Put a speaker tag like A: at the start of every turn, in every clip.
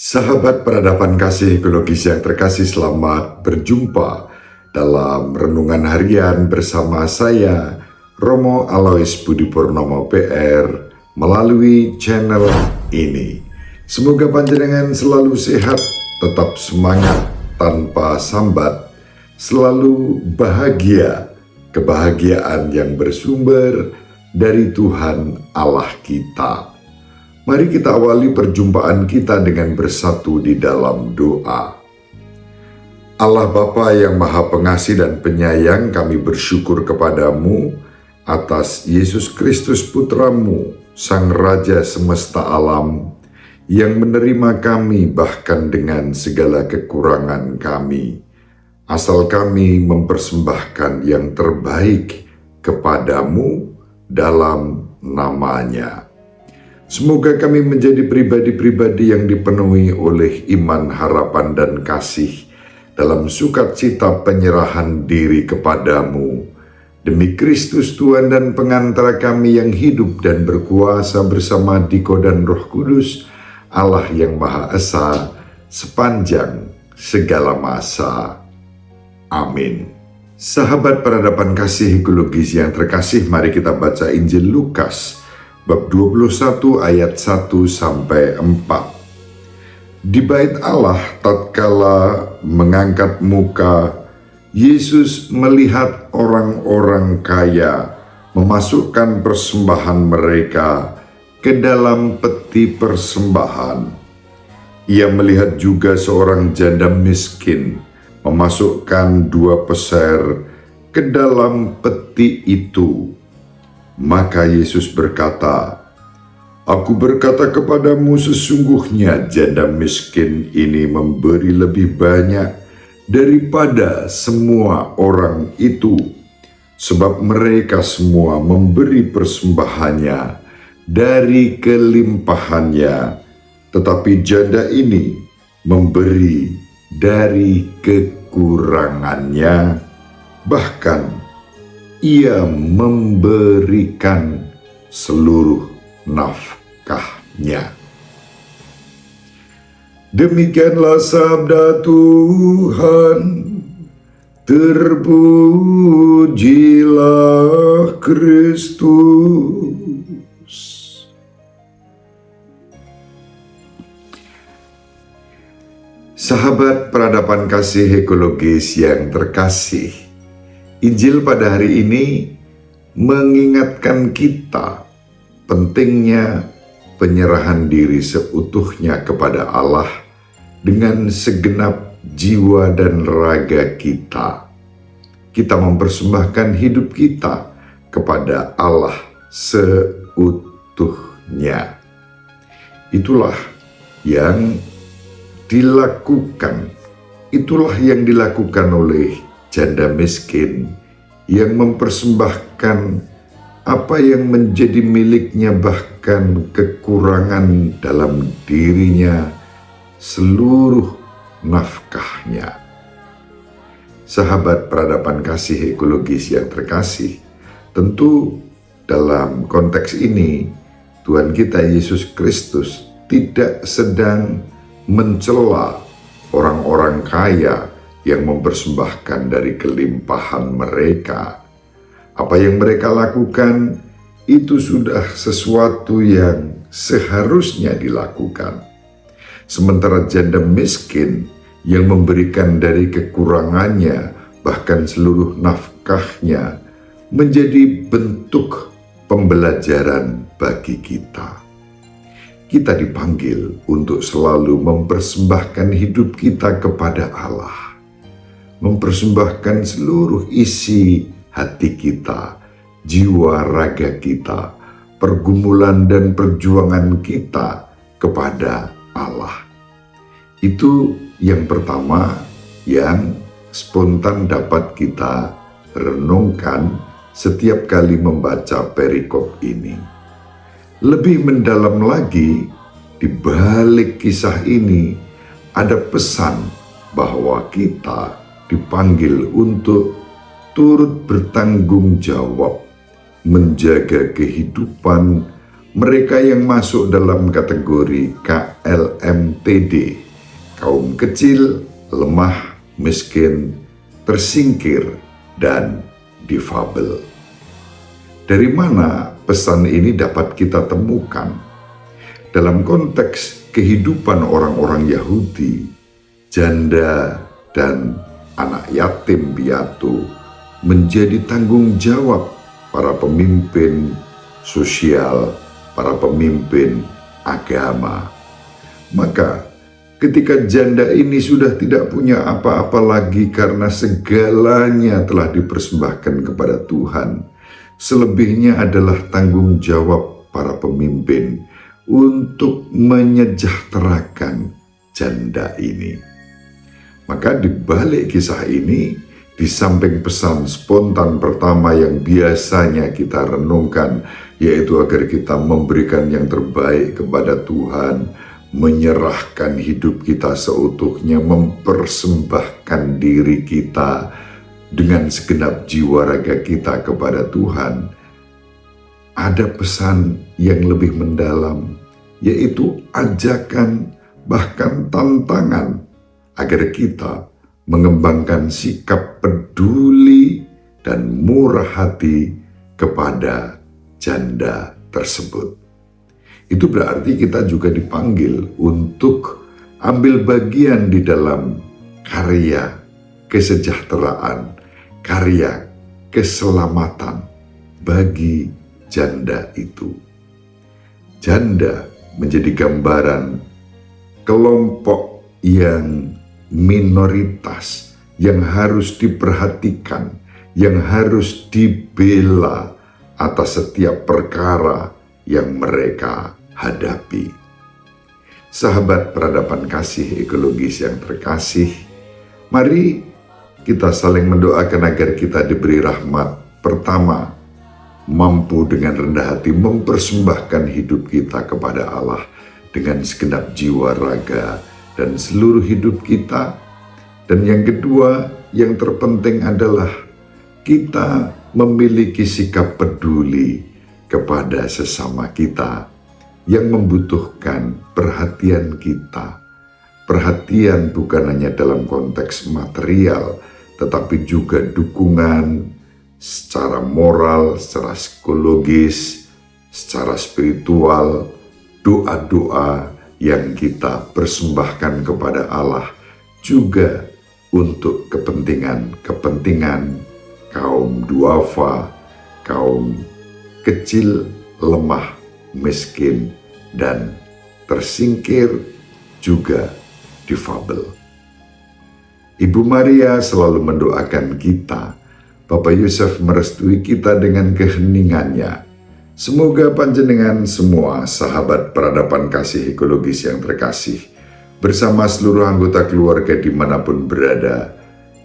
A: Sahabat peradaban kasih ekologis yang terkasih, selamat berjumpa dalam renungan harian bersama saya, Romo Alois Budi Purnomo PR, melalui channel ini. Semoga panjenengan selalu sehat, tetap semangat tanpa sambat, selalu bahagia, kebahagiaan yang bersumber dari Tuhan Allah kita. Mari kita awali perjumpaan kita dengan bersatu di dalam doa. Allah Bapa yang Maha Pengasih dan Penyayang, kami bersyukur kepadamu atas Yesus Kristus Putramu, Sang Raja semesta alam, yang menerima kami bahkan dengan segala kekurangan kami. Asal kami mempersembahkan yang terbaik kepadamu dalam namanya. Semoga kami menjadi pribadi-pribadi yang dipenuhi oleh iman, harapan, dan kasih dalam sukacita penyerahan diri kepadamu. Demi Kristus Tuhan dan pengantara kami yang hidup dan berkuasa bersama Diko dan Roh Kudus, Allah yang Maha Esa, sepanjang segala masa. Amin. Sahabat peradaban kasih ekologis yang terkasih, mari kita baca Injil Lukas bab 21 ayat 1-4. Di bait Allah tatkala mengangkat muka, Yesus melihat orang-orang kaya memasukkan persembahan mereka ke dalam peti persembahan. Ia melihat juga seorang janda miskin memasukkan 2 peser ke dalam peti itu. Maka Yesus berkata, "Aku berkata kepadamu, sesungguhnya janda miskin ini memberi lebih banyak daripada semua orang itu, sebab mereka semua memberi persembahannya dari kelimpahannya, tetapi janda ini memberi dari kekurangannya, bahkan ia memberikan seluruh nafkahnya." Demikianlah sabda Tuhan. Terpujilah Kristus. Sahabat peradaban kasih ekologis yang terkasih, Injil pada hari ini mengingatkan kita pentingnya penyerahan diri seutuhnya kepada Allah dengan segenap jiwa dan raga kita. Kita mempersembahkan hidup kita kepada Allah seutuhnya. Itulah yang dilakukan. Itulah yang dilakukan oleh janda miskin yang mempersembahkan apa yang menjadi miliknya, bahkan kekurangan dalam dirinya, seluruh nafkahnya. Sahabat peradaban kasih ekologis yang terkasih, tentu dalam konteks ini Tuhan kita Yesus Kristus tidak sedang mencela orang-orang kaya yang mempersembahkan dari kelimpahan mereka. Apa yang mereka lakukan itu sudah sesuatu yang seharusnya dilakukan. Sementara janda miskin yang memberikan dari kekurangannya, bahkan seluruh nafkahnya, menjadi bentuk pembelajaran bagi kita. Kita dipanggil untuk selalu mempersembahkan hidup kita kepada Allah, mempersembahkan seluruh isi hati kita, jiwa raga kita, pergumulan dan perjuangan kita kepada Allah. Itu yang pertama yang spontan dapat kita renungkan setiap kali membaca perikop ini. Lebih mendalam lagi, di balik kisah ini ada pesan bahwa kita dipanggil untuk turut bertanggung jawab menjaga kehidupan mereka yang masuk dalam kategori KLMTD, kaum kecil, lemah, miskin, tersingkir, dan difabel. Dari mana pesan ini dapat kita temukan? Dalam konteks kehidupan orang-orang Yahudi, janda dan anak yatim piatu menjadi tanggung jawab para pemimpin sosial, para pemimpin agama. Maka ketika janda ini sudah tidak punya apa-apa lagi karena segalanya telah dipersembahkan kepada Tuhan, selebihnya adalah tanggung jawab para pemimpin untuk menyejahterakan janda ini. Maka di balik kisah ini, di samping pesan spontan pertama yang biasanya kita renungkan, yaitu agar kita memberikan yang terbaik kepada Tuhan, menyerahkan hidup kita seutuhnya, mempersembahkan diri kita dengan segenap jiwa raga kita kepada Tuhan, ada pesan yang lebih mendalam, yaitu ajakan bahkan tantangan agar kita mengembangkan sikap peduli dan murah hati kepada janda tersebut. Itu berarti kita juga dipanggil untuk ambil bagian di dalam karya kesejahteraan, karya keselamatan bagi janda itu. Janda menjadi gambaran kelompok yang minoritas, yang harus diperhatikan, yang harus dibela atas setiap perkara yang mereka hadapi. Sahabat peradaban kasih ekologis yang terkasih, mari kita saling mendoakan agar kita diberi rahmat. Pertama, mampu dengan rendah hati mempersembahkan hidup kita kepada Allah dengan segenap jiwa, raga, dan seluruh hidup kita. Dan yang kedua, yang terpenting adalah kita memiliki sikap peduli kepada sesama kita yang membutuhkan perhatian kita. Perhatian bukan hanya dalam konteks material, tetapi juga dukungan secara moral, secara psikologis, secara spiritual, doa-doa yang kita persembahkan kepada Allah juga untuk kepentingan kaum duafa, kaum kecil, lemah, miskin, dan tersingkir, juga difabel. Ibu Maria selalu mendoakan kita. Bapak Yusuf merestui kita dengan keheningannya. Semoga panjenengan semua sahabat peradaban kasih ekologis yang terkasih, bersama seluruh anggota keluarga dimanapun berada,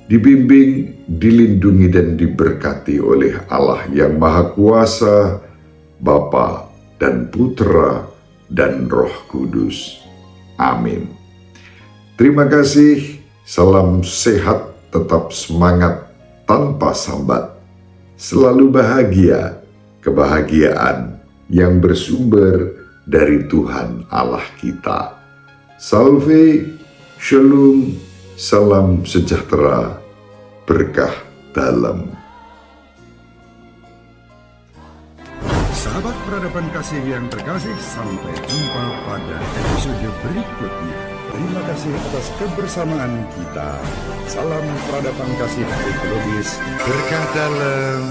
A: dibimbing, dilindungi, dan diberkati oleh Allah yang Maha Kuasa, Bapa dan Putra dan Roh Kudus. Amin. Terima kasih, salam sehat, tetap semangat, tanpa sambat, selalu bahagia, kebahagiaan yang bersumber dari Tuhan Allah kita. Salve, shalom, salam sejahtera, berkah dalam.
B: Sahabat peradaban kasih yang terkasih, sampai jumpa pada episode berikutnya. Terima kasih atas kebersamaan kita. Salam peradaban kasih ekologis, berkah dalam.